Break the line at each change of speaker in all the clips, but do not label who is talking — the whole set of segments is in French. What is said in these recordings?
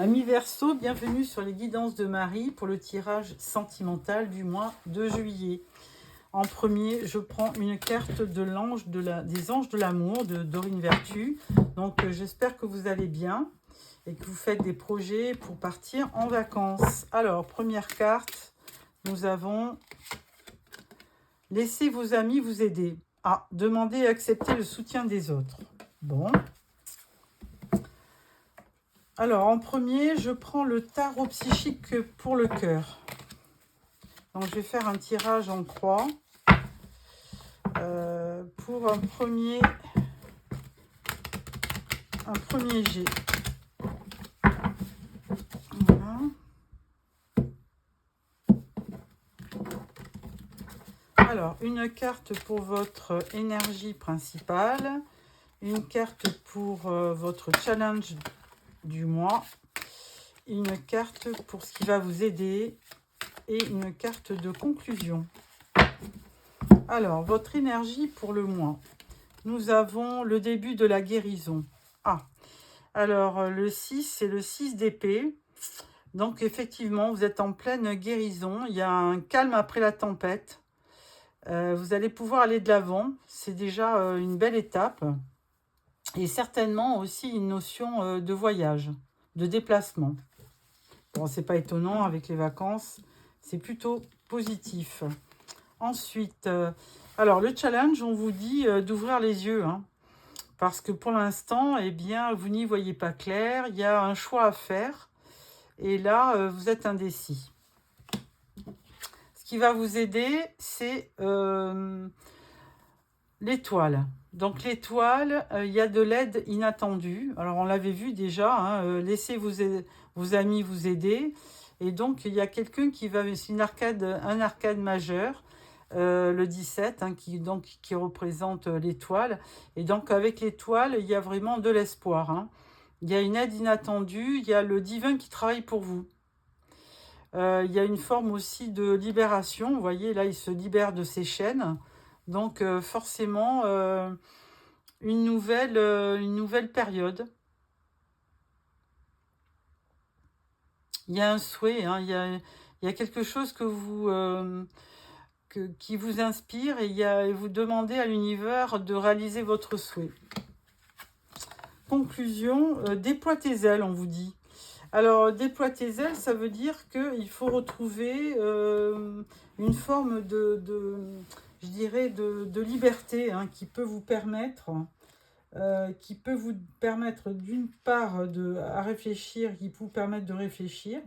Amis Verseau, bienvenue sur les guidances de Marie pour le tirage sentimental du mois de juillet. En premier, je prends une carte de l'ange des anges de l'amour de Dorine Vertu. Donc j'espère que vous allez bien et que vous faites des projets pour partir en vacances. Alors, première carte, nous avons « Laissez vos amis vous aider ». Ah, demandez et acceptez le soutien des autres. Bon. Alors, en premier, je prends le tarot psychique pour le cœur. Donc, je vais faire un tirage en croix pour un premier jet. Voilà. Alors, une carte pour votre énergie principale, une carte pour votre challenge du mois, une carte pour ce qui va vous aider et une carte de conclusion. Alors, votre énergie pour le mois. Nous avons le début de la guérison. Ah, alors le 6, c'est le 6 d'épée. Donc, effectivement, vous êtes en pleine guérison. Il y a un calme après la tempête. Vous allez pouvoir aller de l'avant. C'est déjà une belle étape. Et certainement aussi une notion de voyage, de déplacement. Bon, c'est pas étonnant avec les vacances. C'est plutôt positif. Ensuite, alors le challenge, on vous dit d'ouvrir les yeux. Parce que pour l'instant, eh bien, vous n'y voyez pas clair. Il y a un choix à faire. Et là, vous êtes indécis. Ce qui va vous aider, c'est l'étoile. Donc l'étoile, il y a de l'aide inattendue. Alors on l'avait vu déjà, laissez vos amis vous aider. Et donc il y a quelqu'un qui va, c'est un arcade majeur, le 17, qui représente l'étoile. Et donc avec l'étoile, il y a vraiment de l'espoir. Il y a une aide inattendue, il y a le divin qui travaille pour vous. Il y a une forme aussi de libération. Vous voyez, là, il se libère de ses chaînes. Donc, forcément, une nouvelle période. Il y a un souhait, il y a quelque chose que qui vous inspire et vous demandez à l'univers de réaliser votre souhait. Conclusion, déploie tes ailes, on vous dit. Alors, déploie tes ailes, ça veut dire qu'il faut retrouver une forme je dirais, de liberté qui peut vous permettre, d'une part à réfléchir, qui peut vous permettre de réfléchir.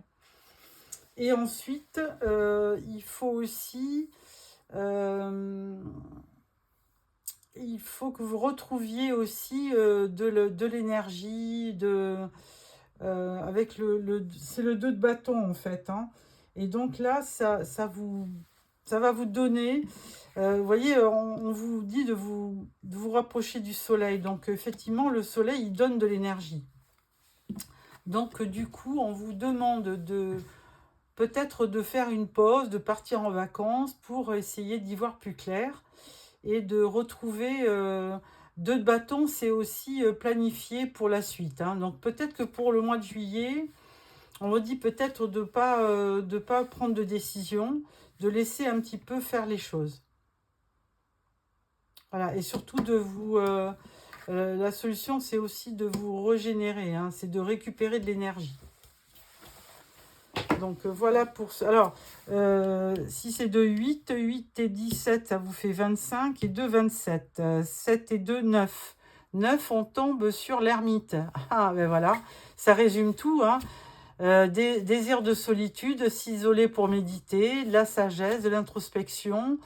Et ensuite, il faut aussi, il faut que vous retrouviez aussi de l'énergie, avec c'est le 2 de bâton en fait. Et donc là, ça va vous donner, vous voyez, on vous dit de vous rapprocher du soleil. Donc effectivement, le soleil, il donne de l'énergie. Donc du coup, on vous demande peut-être de faire une pause, de partir en vacances pour essayer d'y voir plus clair et de retrouver 2 de bâton, c'est aussi planifié pour la suite. Donc peut-être que pour le mois de juillet, on vous dit peut-être de pas prendre de décision, de laisser un petit peu faire les choses. Voilà, et surtout la solution, c'est aussi de vous régénérer, c'est de récupérer de l'énergie. Donc voilà pour ça. Alors, si c'est de 8 et 17, ça vous fait 25, et 2, 27. 7 et 2, 9. 9, on tombe sur l'ermite. Ah, ben voilà, ça résume tout. Désir de solitude, s'isoler pour méditer, de la sagesse, de l'introspection.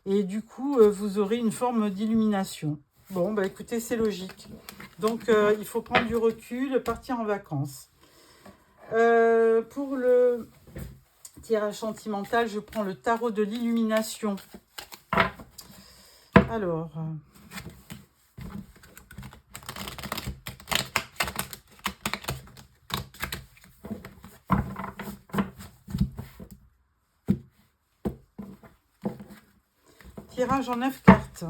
Et du coup, vous aurez une forme d'illumination. Bon, bah écoutez, c'est logique. Donc, il faut prendre du recul, partir en vacances. Pour le tirage sentimental, je prends le tarot de l'illumination. Alors, tirage en 9 cartes.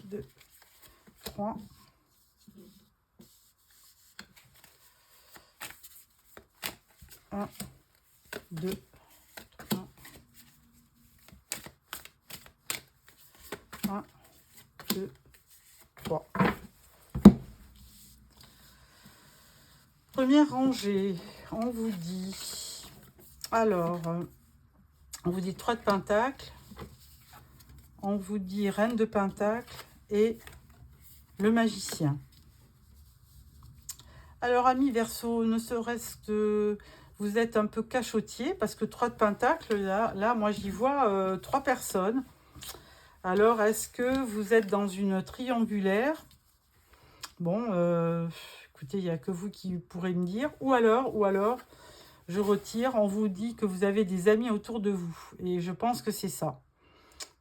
2, 3, 1, 2, 1, 2, 3. Première rangée, on vous dit, alors, on vous dit 3 de pentacle, on vous dit reine de pentacle et le magicien. Alors, amis Verseau, ne serait-ce que vous êtes un peu cachotier, parce que 3 de pentacle, là moi j'y vois 3 personnes. Alors, est-ce que vous êtes dans une triangulaire? Bon, écoutez, il n'y a que vous qui pourrez me dire. Ou alors, je retire, on vous dit que vous avez des amis autour de vous. Et je pense que c'est ça.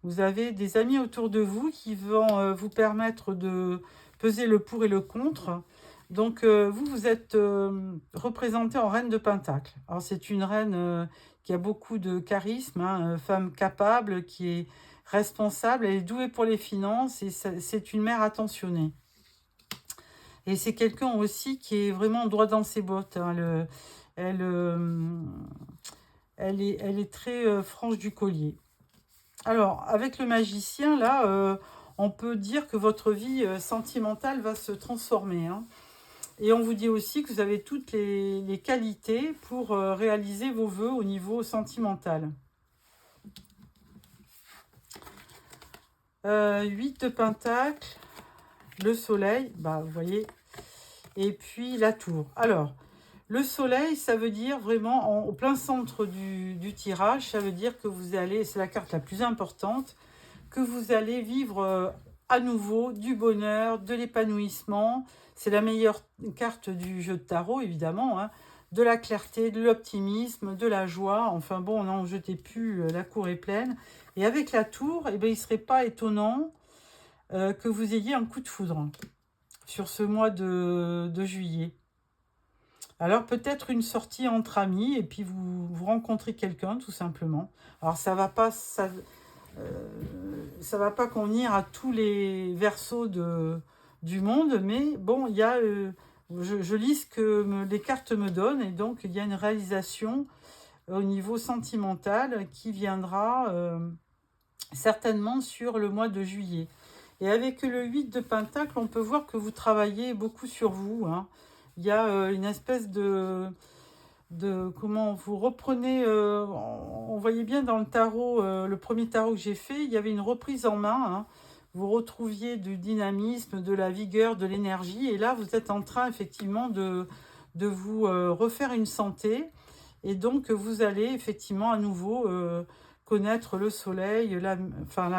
Vous avez des amis autour de vous qui vont vous permettre de peser le pour et le contre. Donc, vous êtes représenté en reine de pentacle. Alors, c'est une reine qui a beaucoup de charisme, hein, femme capable, qui est responsable, elle est douée pour les finances et c'est une mère attentionnée. Et c'est quelqu'un aussi qui est vraiment droit dans ses bottes. Hein. Elle est très franche du collier. Alors, avec le magicien, là, on peut dire que votre vie sentimentale va se transformer. Hein. Et on vous dit aussi que vous avez toutes les qualités pour réaliser vos vœux au niveau sentimental. 8 de pentacle, le soleil, bah, vous voyez, et puis la tour. Alors, le soleil, ça veut dire vraiment, au plein centre du tirage, ça veut dire que vous allez, c'est la carte la plus importante, que vous allez vivre à nouveau du bonheur, de l'épanouissement. C'est la meilleure carte du jeu de tarot, évidemment, hein. De la clarté, de l'optimisme, de la joie. Enfin bon, n'en jetez plus, la cour est pleine. Et avec la tour, eh bien, il ne serait pas étonnant que vous ayez un coup de foudre sur ce mois de juillet. Alors peut-être une sortie entre amis et puis vous rencontrez quelqu'un tout simplement. Alors ça va pas convenir à tous les Verseaux du monde, mais bon, il y a je lis ce que les cartes me donnent et donc il y a une réalisation au niveau sentimental qui viendra certainement sur le mois de juillet. Et avec le 8 de pentacle, on peut voir que vous travaillez beaucoup sur vous. Hein. Il y a une espèce de comment vous reprenez, on voyait bien dans le tarot, le premier tarot que j'ai fait, il y avait une reprise en main. Hein. Vous retrouviez du dynamisme, de la vigueur, de l'énergie. Et là, vous êtes en train effectivement de vous refaire une santé. Et donc, vous allez effectivement à nouveau connaître le soleil, la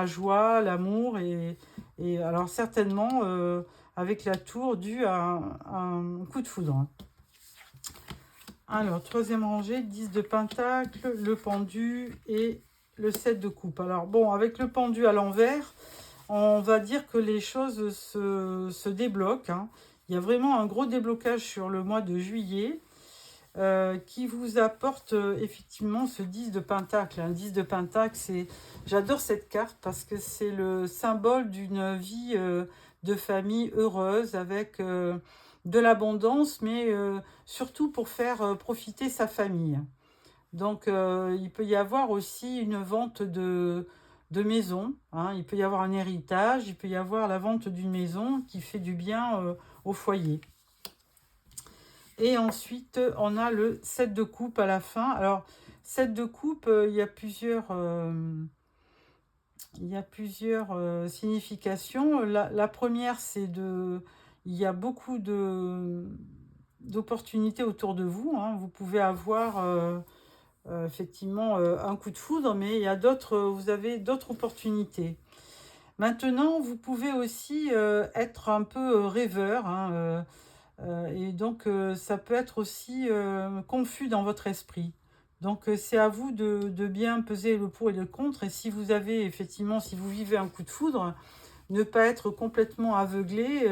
joie, l'amour. Et alors certainement avec la tour due à un coup de foudre. Hein. Alors, troisième rangée, 10 de pentacle, le pendu et le 7 de coupe. Alors bon, avec le pendu à l'envers, on va dire que les choses se débloquent. Hein. Il y a vraiment un gros déblocage sur le mois de juillet qui vous apporte effectivement ce 10 de pentacle. Un 10 de pentacle, j'adore cette carte parce que c'est le symbole d'une vie de famille heureuse avec de l'abondance, mais surtout pour faire profiter sa famille. Donc, il peut y avoir aussi une vente de maison. Hein. Il peut y avoir un héritage, il peut y avoir la vente d'une maison qui fait du bien au foyer. Et ensuite, on a le 7 de coupe à la fin. Alors, 7 de coupe, il y a plusieurs significations. La première, c'est il y a beaucoup d'opportunités autour de vous. Hein. Vous pouvez avoir effectivement un coup de foudre, mais il y a vous avez d'autres opportunités. Maintenant, vous pouvez aussi être un peu rêveur. Hein, et donc, ça peut être aussi confus dans votre esprit. Donc, c'est à vous de bien peser le pour et le contre. Et si vous avez, effectivement, si vous vivez un coup de foudre, ne pas être complètement aveuglé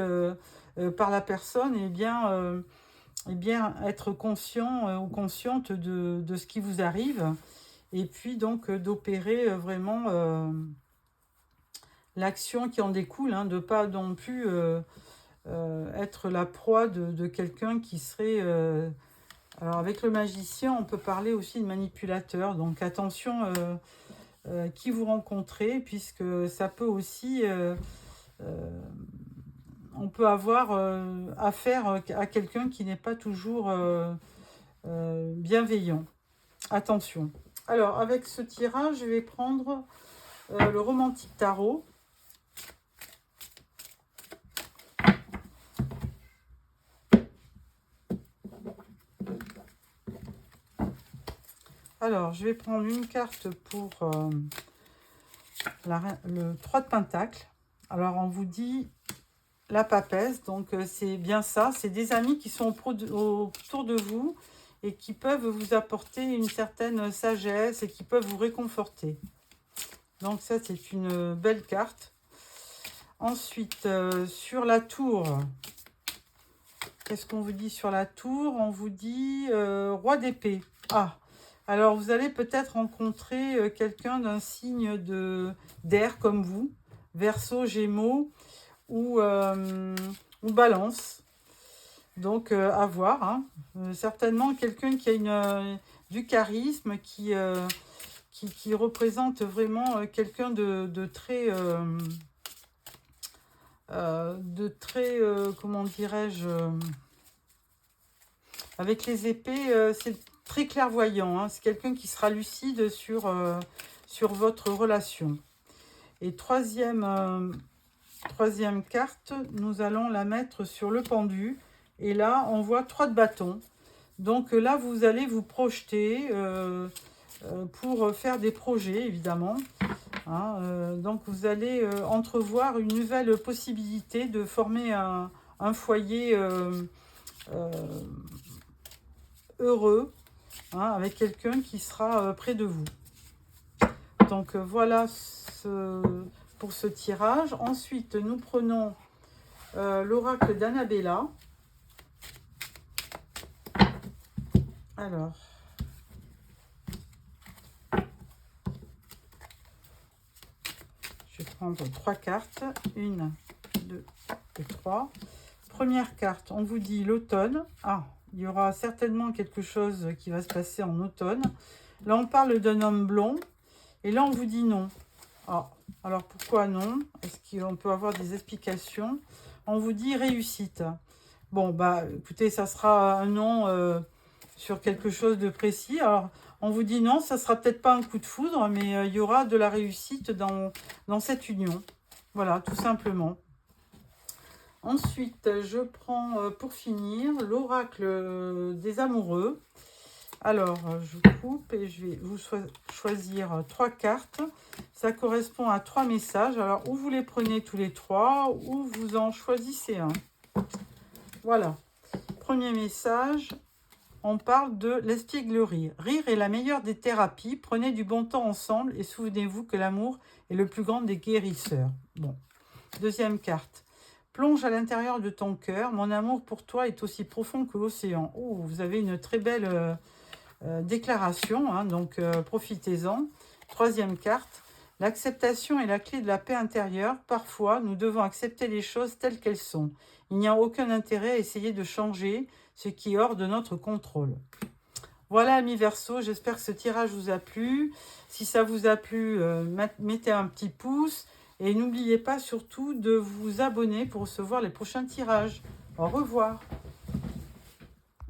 par la personne et bien être conscient ou consciente de ce qui vous arrive. Et puis, donc, d'opérer vraiment l'action qui en découle, hein, de ne pas non plus... être la proie de quelqu'un qui serait Alors, avec le magicien, on peut parler aussi de manipulateur. Donc, attention qui vous rencontrez, puisque ça peut aussi... on peut avoir affaire à quelqu'un qui n'est pas toujours bienveillant. Attention. Alors, avec ce tirage, je vais prendre le romantique tarot. Alors, je vais prendre une carte pour le 3 de Pentacle. Alors, on vous dit la papesse, donc c'est bien ça. C'est des amis qui sont autour de vous et qui peuvent vous apporter une certaine sagesse et qui peuvent vous réconforter. Donc ça, c'est une belle carte. Ensuite, sur la tour, qu'est-ce qu'on vous dit sur la tour? On vous dit roi d'épée. Ah, alors vous allez peut-être rencontrer quelqu'un d'un signe d'air comme vous, Verseau, Gémeaux ou Balance. Donc à voir. Hein. Certainement quelqu'un qui a du charisme, qui représente vraiment quelqu'un de très... comment dirais-je, avec les épées, c'est très clairvoyant, hein. C'est quelqu'un qui sera lucide sur votre relation. Et troisième carte, nous allons la mettre sur le pendu, et là on voit 3 de bâton. Donc là vous allez vous projeter pour faire des projets, évidemment. Hein, donc vous allez entrevoir une nouvelle possibilité de former un foyer heureux, hein, avec quelqu'un qui sera près de vous. Donc voilà pour ce tirage. Ensuite, nous prenons l'oracle d'Annabella. Alors... je vais prendre 3 cartes, 1, 2 et 3. Première carte, on vous dit l'automne. Ah, il y aura certainement quelque chose qui va se passer en automne. Là, on parle d'un homme blond. Et là, on vous dit non. Ah, alors pourquoi non? Est-ce qu'on peut avoir des explications? On vous dit réussite. Bon, bah, écoutez, ça sera un non sur quelque chose de précis. Alors, on vous dit non, ça sera peut-être pas un coup de foudre, mais il y aura de la réussite dans cette union. Voilà, tout simplement. Ensuite, je prends pour finir l'oracle des amoureux. Alors, je coupe et je vais vous choisir 3 cartes. Ça correspond à 3 messages. Alors, ou vous les prenez tous les 3, ou vous en choisissez un. Voilà. Premier message. On parle de l'espièglerie. Rire est la meilleure des thérapies. Prenez du bon temps ensemble et souvenez-vous que l'amour est le plus grand des guérisseurs. Bon. Deuxième carte. Plonge à l'intérieur de ton cœur. Mon amour pour toi est aussi profond que l'océan. Oh, vous avez une très belle déclaration, hein, donc profitez-en. Troisième carte. L'acceptation est la clé de la paix intérieure. Parfois, nous devons accepter les choses telles qu'elles sont. Il n'y a aucun intérêt à essayer de changer ce qui est hors de notre contrôle. Voilà, amis Verseau, j'espère que ce tirage vous a plu. Si ça vous a plu, mettez un petit pouce. Et n'oubliez pas surtout de vous abonner pour recevoir les prochains tirages. Au revoir.